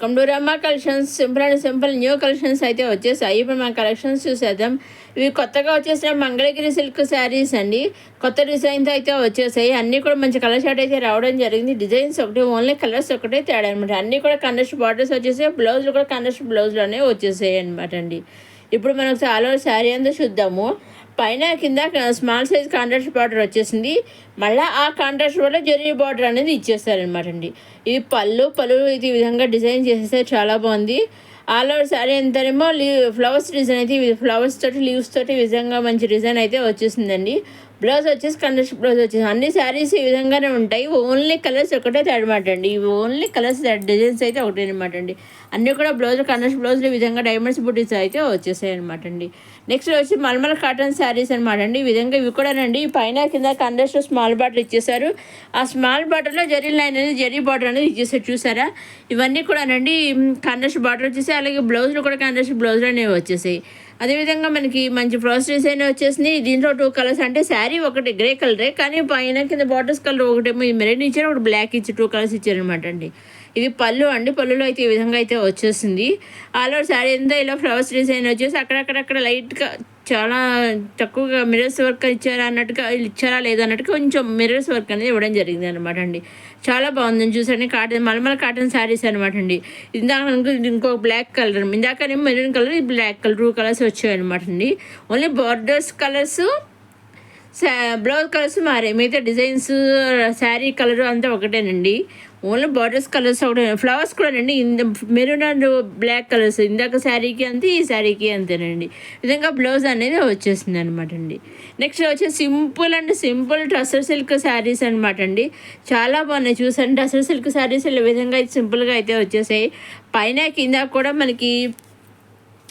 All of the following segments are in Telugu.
వెల్కమ్ టు రమ్మ collections. Simple and simple new collections అయితే వచ్చేసాయి. ఇప్పుడు మన కలెక్షన్స్ చూసేద్దాం. ఇవి కొత్తగా వచ్చేసిన మంగళగిరి సిల్క్ శారీస్ అండి. కొత్త డిజైన్తో అయితే వచ్చేసాయి. అన్నీ కూడా మంచి కలర్ షార్ట్ అయితే రావడం జరిగింది. డిజైన్స్ ఒకటి, ఓన్లీ కలర్స్ ఒకటే తేడా అనమాట. అన్నీ కూడా కండస్ట్ బార్డర్స్ వచ్చేసాయి. బ్లౌజులు కూడా కండస్ట్ బ్లౌజ్లోనే వచ్చేసాయి అనమాట అండి. ఇప్పుడు మనం ఆల్ ఓవర్ శారీ అంతా చూద్దాము. పైన కింద స్మాల్ సైజ్ కాంట్రాస్ట్ బార్డర్ వచ్చేసింది. మళ్ళీ ఆ కాంట్రాస్ట్ వల్ల జరీ బార్డర్ అనేది ఇచ్చేస్తారనమాట అండి. ఇది పళ్ళు ఇది విధంగా డిజైన్ చేసేస్తే చాలా బాగుంది. ఆల్ ఓవర్ శారీ అంతానేమో ఫ్లవర్స్ డిజైన్ అయితే ఫ్లవర్స్ తోటి లీవ్స్ తోటి ఈ విధంగా మంచి డిజైన్ అయితే వచ్చేసిందండి. బ్లౌజ్ వచ్చేసి కండస్ట్ బ్లౌజ్ వచ్చేసి అన్ని శారీస్ ఈ విధంగానే ఉంటాయి. ఓన్లీ కలర్స్ ఒకటే తేడమాట అండి. ఇవి ఓన్లీ కలర్స్ డిజైన్స్ అయితే ఒకటే అనమాట అండి. అన్నీ కూడా బ్లౌజ్ కండస్ట్ బ్లౌజ్లు ఈ విధంగా డైమండ్స్ బుటీస్ అయితే వచ్చేసాయి అనమాట అండి. నెక్స్ట్ వచ్చి మల్మల్ కాటన్ శారీస్ అనమాట అండి. ఈ విధంగా ఇవి కూడానండి పైన కింద కండస్ట్ స్మాల్ బార్డర్ ఇచ్చేసారు. ఆ స్మాల్ బార్డర్లో జరీ లైన్ అనేది జరీ బార్డర్ అనేది ఇచ్చేసారు, చూసారా. ఇవన్నీ కూడానండి కండస్ట్ బార్డర్ వచ్చేసి, అలాగే బ్లౌజ్లు కూడా కండస్ట్ బ్లౌజ్లు అనేవి వచ్చేసాయి. అదేవిధంగా మనకి మంచి ఫ్లవర్స్ డిజైన్ వచ్చేసింది. దీంట్లో 2 కలర్స్, అంటే శారీ ఒకటి గ్రే కలరే, కానీ పైన కింద బార్డర్స్ కలర్ ఒకటేమో మెరూన్ ఇచ్చారు, ఒకటి బ్లాక్ ఇచ్చి 2 కలర్స్ ఇచ్చారనమాట అండి. ఇది పళ్ళు అండి. పళ్ళులో అయితే ఈ విధంగా అయితే వచ్చేసింది. ఆల్ ఓవర్ శారీ అంతా ఇలా ఫ్లవర్స్ డిజైన్ వచ్చేసి అక్కడక్కడక్కడ లైట్గా చాలా తక్కువగా మిర్రర్స్ వర్క్ ఇచ్చారా లేదా అన్నట్టుగా కొంచెం మిర్రర్స్ వర్క్ అనేది ఇవ్వడం జరిగింది అనమాట అండి. చాలా బాగుందని చూసండి. కాటన్ మల్మల్ కాటన్ శారీస్ అనమాట అండి. ఇంకో బ్లాక్ కలర్, ఇందాకనేమో మెరూన్ కలర్, ఇది బ్లాక్ కలర్, 2 కలర్స్ వచ్చాయి అనమాట అండి. Only borders colours, blouse colours మారే, మిగతా డిజైన్స్ శారీ కలర్ అంతా ఒకటేనండి. ఓన్లీ బార్డర్స్ కలర్స్ ఒకటే. ఫ్లవర్స్ కూడా అండి మెరూన్ అండ్ బ్లాక్ కలర్స్, ఇందాక శారీకి అంతే, ఈ శారీకి అంతేనండి. విధంగా బ్లౌజ్ అనేది వచ్చేసింది అనమాట అండి. నెక్స్ట్ వచ్చి సింపుల్ టసర్ సిల్క్ శారీస్ అనమాట అండి. చాలా బాగున్నాయి చూసండి. టసర్ సిల్క్ శారీస్ ఈ విధంగా అయితే సింపుల్గా అయితే వచ్చేసాయి. పైన కింద కూడా మనకి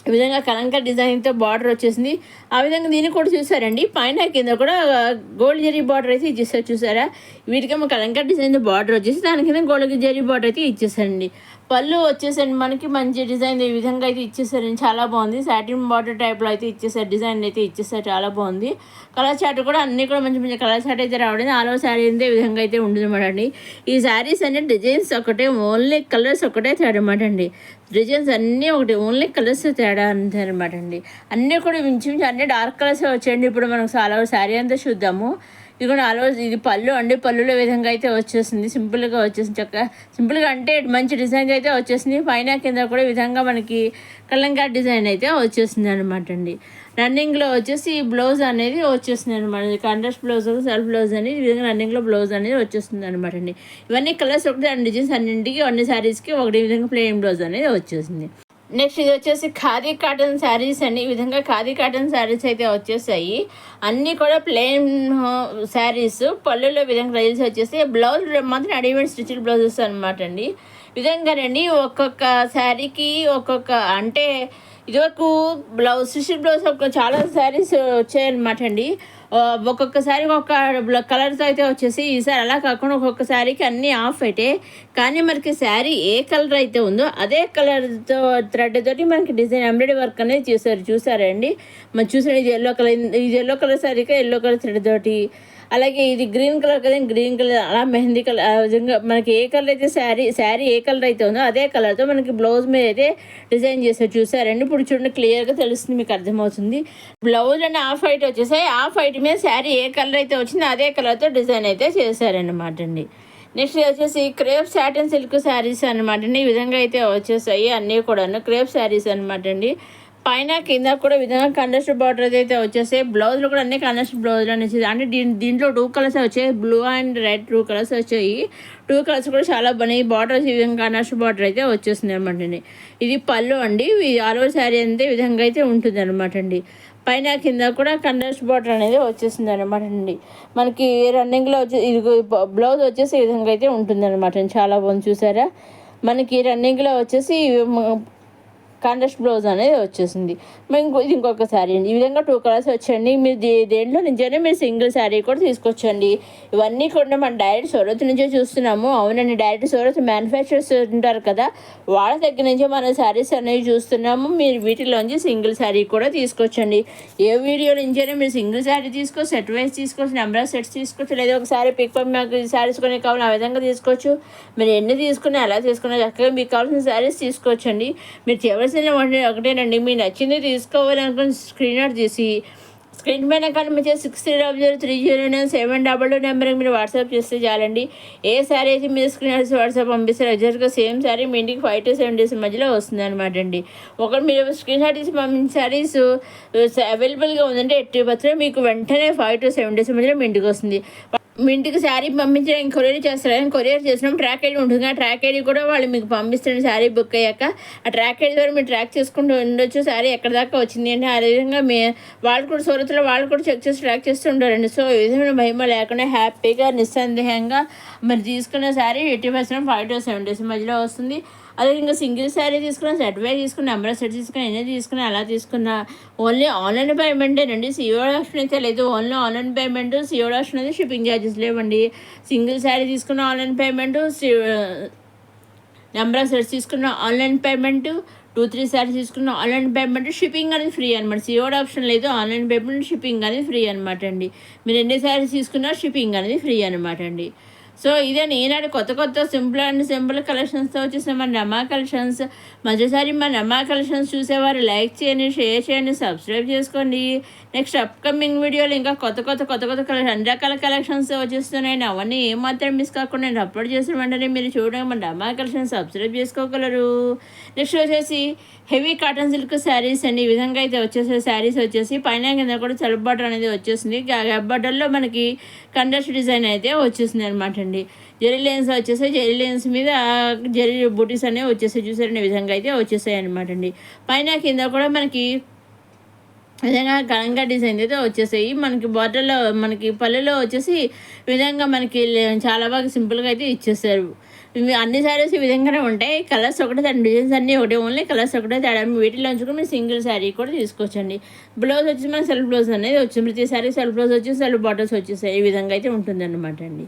ఈ విధంగా కలంకర్ డిజైన్తో బార్డర్ వచ్చేసింది. ఆ విధంగా దీన్ని కూడా చూసారండి. పైన కింద కూడా గోల్డ్ జరీ బార్డర్ అయితే ఇచ్చేసారు, చూసారా. వీటికేమో కలంకర్ డిజైన్తో బార్డర్ వచ్చేసి దాని కింద గోల్డ్ జరీ బార్డర్ అయితే ఇచ్చేసారండి. పళ్ళు వచ్చేసండి మనకి మంచి డిజైన్ ఈ విధంగా అయితే ఇచ్చేసారండి. చాలా బాగుంది. సాటిన్ బార్డర్ టైప్లో అయితే ఇచ్చేసారు, డిజైన్ అయితే ఇచ్చేసారు, చాలా బాగుంది. కలర్ చార్ట్ కూడా అన్నీ కూడా మంచి కలర్ చార్ట్ అయితే రావడం. ఆల్ ఓవర్ శారీ అయితే ఈ విధంగా అయితే ఉంటుంది అనమాట అండి. ఈ శారీస్ అన్ని డిజైన్స్ ఒకటే, ఓన్లీ కలర్స్ ఒకటే తేడా అనమాట అండి. డిజైన్స్ అన్నీ ఒకటి, ఓన్లీ కలర్స్ తేడా అంతే అనమాట అండి. అన్నీ కూడా ఇంచుమించు అన్నీ డార్క్ కలర్స్ వచ్చాయండి. ఇప్పుడు మనం ఆల్ ఓవర్ శారీ అంతా చూద్దాము. ఇది కూడా ఆల్ ఓవర్, ఇది పళ్ళు అండి. పళ్ళులో విధంగా అయితే వచ్చేసింది, సింపుల్గా వచ్చేసింది. చక్కగా సింపుల్గా అంటే మంచి డిజైన్ అయితే వచ్చేసింది. పైన కింద కూడా విధంగా మనకి కలంకార్ డిజైన్ అయితే వచ్చేసింది అనమాట అండి. రన్నింగ్లో వచ్చేసి ఈ బ్లౌజ్ అనేది వచ్చేస్తుంది అనమాట. కాంట్రాస్ట్ బ్లౌజ్, సెల్ఫ్ బ్లౌజ్ అనేది ఈ విధంగా రన్నింగ్లో బ్లౌజ్ అనేది వచ్చేస్తుంది అనమాట అండి. ఇవన్నీ కలర్స్ ఒకటి, అండ్ డిజైన్స్ అన్నింటికి అన్ని శారీస్కి ఒకటి విధంగా ప్లెయిన్ బ్లౌజ్ అనేది వచ్చేసింది. నెక్స్ట్ ఇది వచ్చేసి ఖాదీ కాటన్ శారీస్ అండి. ఈ విధంగా ఖాదీ కాటన్ శారీస్ అయితే వచ్చేసాయి. అన్నీ కూడా ప్లెయిన్ శారీస్. పళ్ళులో విధంగా రైల్స్ వచ్చేసి బ్లౌజ్ మాత్రం రెడీమేడ్ స్టిచ్డ్ బ్లౌజెస్ అనమాట అండి. విధంగానండి ఒక్కొక్క శారీకి ఒక్కొక్క, అంటే ఇదివరకు బ్లౌజ్ స్టిచ్డ్ బ్లౌజ్ చాలా శారీస్ వచ్చాయన్నమాట అండి. ఒక్కొక్కసారి ఒక్కొక్క కలర్తో అయితే వచ్చేసి, ఈసారి అలా కాకుండా ఒక్కొక్క శారీకి అన్నీ ఆఫ్ అయితే, కానీ మనకి శారీ ఏ కలర్ అయితే ఉందో అదే కలర్తో థ్రెడ్ తోటి మనకి డిజైన్ ఎంబ్రాయిడరీ వర్క్ అనేది చూసారండి. మనం చూసారు. ఇది ఎల్లో కలర్ శారీకి ఎల్లో కలర్ థ్రెడ్ తోటి, అలాగే ఇది గ్రీన్ కలర్ కదా, గ్రీన్ కలర్, అలా మెహందీ కలర్, ఆ విధంగా మనకి ఏ కలర్ అయితే శారీ ఏ కలర్ అయితే ఉందో అదే కలర్తో మనకి బ్లౌజ్ మీద అయితే డిజైన్ చేస్తారు, చూసారండి. ఇప్పుడు చూడండి, క్లియర్గా తెలుస్తుంది, మీకు అర్థమవుతుంది. బ్లౌజ్ అండ్ హాఫ్ వైట్ వచ్చేసాయి. హాఫ్ వైట్ మీద శారీ ఏ కలర్ అయితే వచ్చిందో అదే కలర్తో డిజైన్ అయితే చేశారనమాట అండి. నెక్స్ట్ వచ్చేసి క్రేప్ సాటిన్ సిల్క్ శారీస్ అనమాట అండి. ఈ విధంగా అయితే వచ్చేసాయి అన్నీ కూడాను క్రేప్ శారీస్ అనమాట అండి. పైన కింద కూడా విధంగా కండస్ట్ బార్డర్ అయితే వచ్చేసాయి. బ్లౌజ్లో కూడా అన్ని కండస్ట్ బ్లౌజ్లో వచ్చేసి, అంటే దీంట్లో 2 కలర్స్ వచ్చాయి, బ్లూ అండ్ రెడ్ 2 కలర్స్ వచ్చాయి. 2 కలర్స్ కూడా చాలా బాగున్నాయి. బార్డర్ ఈ విధంగా కండస్ట్ బార్డర్ అయితే వచ్చేస్తుంది అనమాట అండి. ఇది పళ్ళు అండి. ఆల్ ఓవర్ శారీ అంతే విధంగా అయితే ఉంటుంది అనమాట అండి. పైన కింద కూడా కండస్ట్ బార్డర్ అనేది వచ్చేసింది అనమాట అండి. మనకి రన్నింగ్లో ఇది బ్లౌజ్ వచ్చేసి ఈ విధంగా అయితే ఉంటుంది అనమాట అండి. చాలా బాగుంది, చూసారా. మనకి రన్నింగ్లో వచ్చేసి కాంట్రాస్ట్ బ్లౌజ్ అనేది వచ్చేసింది. ఇది ఇంకొక శారీ అండి. ఈ విధంగా 2 కలర్స్ వచ్చండి. మీరు దేంట్లో నుంచైనా మీరు సింగిల్ శారీ కూడా తీసుకోవచ్చండి. ఇవన్నీ కూడా మనం డైరెక్ట్ సూరత్ నుంచే చూస్తున్నాము. అవునండి, డైరెక్ట్ సూరత్ మ్యానుఫ్యాక్చరర్స్ ఉంటారు కదా, వాళ్ళ దగ్గర నుంచే మన శారీస్ అనేవి చూస్తున్నాము. మీరు వీటిలోంచి సింగిల్ శారీ కూడా తీసుకోవచ్చండి. ఏ వీడియో నుంచైనా మీరు సింగిల్ శారీ తీసుకోవచ్చు, సెట్ వైజ్ తీసుకోవచ్చు, నెంబర్ ఆఫ్ సెట్స్ తీసుకోవచ్చు, లేదా ఒక శారీ పిక్ మాకు ఈ శారీస్ కొని కావాలి ఆ విధంగా తీసుకోవచ్చు. మీరు ఎన్ని తీసుకున్నా ఎలా తీసుకున్నా చక్కగా మీకు కావాల్సిన శారీస్ తీసుకోవచ్చండి. మీరు చేయవలసిన ఒకటేనండి, మీకు నచ్చింది తీసుకోవాలనుకుని స్క్రీన్ అవుట్ తీసి స్క్రీన్ పైన కనిపించే 6300309722 నెంబర్కి మీరు వాట్సాప్ చేస్తే చాలండి. ఏ శారీ అయితే మీరు స్క్రీన్ అవుట్ వాట్సాప్ పంపిస్తారు ఎగ్జాక్ట్గా సేమ్ శారీ మీ ఇంటికి 5 to 7 days మధ్యలో వస్తుంది అనమాట అండి. ఒకటి మీరు స్క్రీన్ షాట్ తీసి పంపించిన శారీస్ అవైలబుల్గా ఉందంటే ఎట్టి బర్త్డే మీకు వెంటనే 5 to 7 days మధ్యలో మీ ఇంటికి వస్తుంది. మీ ఇంటికి శారీ పంపించడానికి కొరియర్ చేస్తారు. కొరియర్ చేసినప్పుడు ట్రాక్ ఐడి ఉంటుంది. ఆ ట్రాక్ ఐడి కూడా వాళ్ళు మీకు పంపిస్తారు. శారీ బుక్ అయ్యాక ఆ ట్రాక్ ఐడి ద్వారా మీరు ట్రాక్ చేసుకుంటూ ఉండొచ్చు శారీ ఎక్కడ దాకా వచ్చింది అంటే. అదేవిధంగా వాళ్ళు కూడా సూరత్లో వాళ్ళు కూడా చెక్ చేసి ట్రాక్ చేస్తూ ఉంటారండి. సో ఈ విధమైన భయం లేకుండా హ్యాపీగా నిస్సందేహంగా మరి తీసుకున్న శారీ 80% 5 to 7 days మధ్యలో వస్తుంది. అదే ఇంకా సింగిల్ శారీ తీసుకున్న, సెట్ వై తీసుకున్న, నెంబర్ ఆఫ్ సెట్ తీసుకున్న, ఎన్ని తీసుకున్నా అలా తీసుకున్న ఓన్లీ ఆన్లైన్ పేమెంటేనండి. సిఓడి ఆప్షన్ అయితే లేదు. Only online payment, COD option అయితే షిప్పింగ్ ఛార్జెస్ లేవండి. సింగిల్ శారీ తీసుకున్న online payment, number of sets తీసుకున్న ఆన్లైన్ పేమెంట్, 2-3 శారీస్ తీసుకున్న ఆన్లైన్ పేమెంట్, షిప్పింగ్ అనేది ఫ్రీ అనమాట. సిఓడి ఆప్షన్ లేదు. ఆన్లైన్ పేమెంట్, షిప్పింగ్ అనేది ఫ్రీ అనమాట అండి. మీరు ఎన్ని శారీస్ తీసుకున్నా షిప్పింగ్ అనేది ఫ్రీ అనమాట అండి. సో ఇదే ఈనాడు కొత్త సింపుల్ అండ్ సింపుల్ కలెక్షన్స్తో వచ్చేసిన మన రమా కలెక్షన్స్. మరోసారి మన రమా కలెక్షన్స్ చూసేవారు లైక్ చేయండి, షేర్ చేయండి, సబ్స్క్రైబ్ చేసుకోండి. నెక్స్ట్ అప్కమింగ్ వీడియోలు ఇంకా కొత్త కలెక్షన్ అన్ని రకాల కలెక్షన్స్ వచ్చేస్తున్నాయి. అవన్నీ ఏమాత్రం మిస్ కాకుండా నేను అప్లోడ్ చేసిన వెంటనే మీరు చూడడం మన రమా కలెక్షన్ సబ్స్క్రైబ్ చేసుకోగలరు. నెక్స్ట్ వచ్చేసి హెవీ కాటన్ సిల్క్ శారీస్ అండి. ఈ విధంగా అయితే వచ్చేసే శారీస్ వచ్చేసి పైన కింద కూడా సెల్ఫ్ బార్డర్ అనేది వచ్చేసింది. గ్యాప్ బార్డర్లో మనకి కండస్ట్ డిజైన్ అయితే వచ్చేసింది అనమాట అండి. జెరీ లైన్స్ వచ్చేసాయి. జెరీ లైన్స్ మీద జెరీ బూటీస్ అనేవి వచ్చేసాయి. చూసారనే విధంగా అయితే వచ్చేసాయి అనమాట అండి. పైన కింద కూడా మనకి విధంగా కలంగా డిజైన్ అయితే వచ్చేసాయి. మనకి బార్డర్లో మనకి పళ్ళులో వచ్చేసి విధంగా మనకి చాలా బాగా సింపుల్గా అయితే ఇచ్చేసారు. ఇవి అన్ని శారీస్ ఈ విధంగానే ఉంటాయి. కలర్స్ ఒకటే తేడా, డిజైన్స్ అన్నీ ఒకటే, ఓన్లీ కలర్స్ ఒకటే తేడా. వీటిలో ఉంచుకుని మీరు సింగిల్ శారీ కూడా తీసుకోవచ్చండి. బ్లౌజ్ వచ్చి మన సెల్ఫ్ బ్లౌజ్ అనేది వచ్చింది. ప్రతి శారీ సెల్ఫ్ బ్లౌజ్ వచ్చి సెల్ఫ్ బార్డర్స్ వచ్చేసాయి. ఈ విధంగా అయితే ఉంటుంది అనమాట అండి.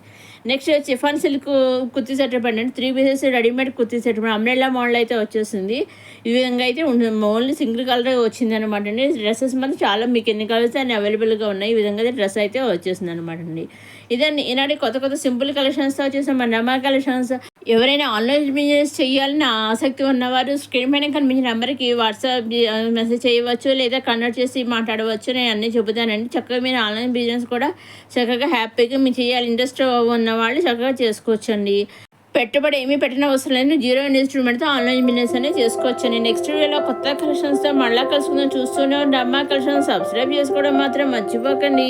Next chiffon silk kurti set అండి. 3 pieces readymade kurti set umbrella model అయితే వచ్చేసింది. ఈ విధంగా అయితే ఉంటుంది. ఓన్లీ సింగిల్ కలర్ వచ్చింది అనమాట అండి. డ్రెస్సెస్ మాత్రం చాలా మీకు ఎన్ని కలర్స్ అన్ని అవైలబుల్గా ఉన్నాయి. ఈ విధంగా అయితే డ్రెస్ అయితే వచ్చేసింది అనమాట అండి. ఇదండి ఈనాటి కొత్త సింపుల్ కలెక్షన్స్తో వచ్చేసాం మన రమా కలెక్షన్స్. ఎవరైనా ఆన్లైన్ బిజినెస్ చేయాలని ఆసక్తి ఉన్నవారు స్క్రీన్ పైన కనిపించిన నెంబర్కి వాట్సాప్ మెసేజ్ చేయవచ్చు, లేదా కన్వర్ట్ చేసి మాట్లాడవచ్చు. నేను అన్నీ చెబుతానండి. చక్కగా మీరు ఆన్లైన్ బిజినెస్ కూడా చక్కగా హ్యాపీగా మీరు చేయాలి ఇంట్రెస్ట్ ఉన్న వాళ్ళు చక్కగా చేసుకోవచ్చండి. పెట్టుబడి ఏమీ పెట్టిన అవసరం లేదు. 0 ఇన్వెస్ట్మెంట్తో ఆన్లైన్ బిజినెస్ అనేది చేసుకోవచ్చండి. నెక్స్ట్ వీడియోలో కొత్త కలెక్షన్స్తో మళ్ళీ కలుసుకుందాం. చూస్తూనే రమా కలెక్షన్ సబ్స్క్రైబ్ చేసుకోవడం మాత్రం మర్చిపోకండి.